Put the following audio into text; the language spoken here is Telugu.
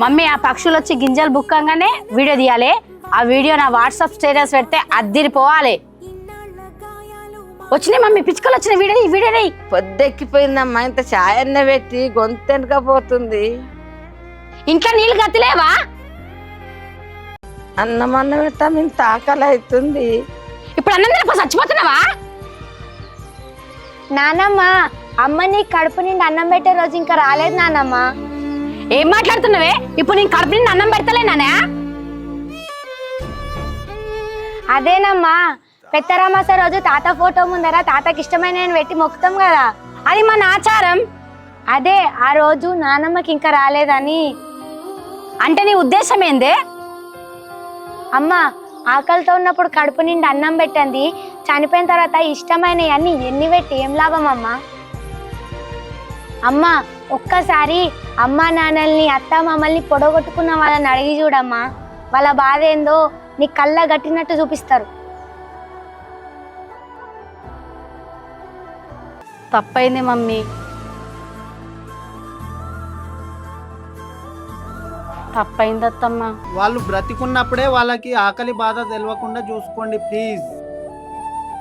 మమ్మీ ఆ పక్షులు వచ్చి గింజలు బుక్కంగానే వీడియో తీయాలి. ఆ వీడియో నా వాట్సాప్ స్టేటస్ పెడితే అద్దిరిపోవాలి. వచ్చినాయి మమ్మీ, పిచ్చుకలు వచ్చిన వీడియో పొద్దెక్కిపోయిందమ్మా, ఇంత ఛాయన్న పెట్టి గొంతెనకపోతుంది. ఇంట్లో నీళ్ళు గతిలేవా? అన్నం పెట్టాం, ఇంత ఆకలి అవుతుంది. ఇప్పుడు అన్నం తినపో చచ్చిపోతున్నావా? నానమ్మ, అమ్మ నీ కడుపు నిండి అన్నం పెట్టే రోజు ఇంకా రాలేదు నానమ్మ. ఏం మాట్లాడుతున్నావే? ఇప్పుడు నేను కడుపు నిండి అన్నం పెడతలేనానే? అదేనమ్మా, పెత్తరామాస రోజు తాత ఫోటో ముందర తాతకి ఇష్టమైన పెట్టి మొక్కుతాం కదా, అది మన ఆచారం. అదే ఆ రోజు నానమ్మకి ఇంకా రాలేదని. అంటే నీ ఉద్దేశం ఏందే? అమ్మ, ఆకలితో ఉన్నప్పుడు కడుపు నిండి అన్నం పెట్టండి, చనిపోయిన తర్వాత ఇష్టమైనవి అన్ని ఎన్ని పెట్టి ఏం లాభం అమ్మా? అమ్మ, ఒక్కసారి అమ్మా నాన్నల్ని అత్త మామల్ని పొడగొట్టుకున్న వాళ్ళని అడిగి చూడమ్మా, వాళ్ళ బాధ ఏందో నీ కళ్ళ గట్టినట్టు చూపిస్తారు. తప్పైంది మమ్మీ, తప్పైంది అత్తమ్మ. వాళ్ళు బ్రతికున్నప్పుడే వాళ్ళకి ఆకలి బాధ తెలియకుండా చూసుకోండి ప్లీజ్.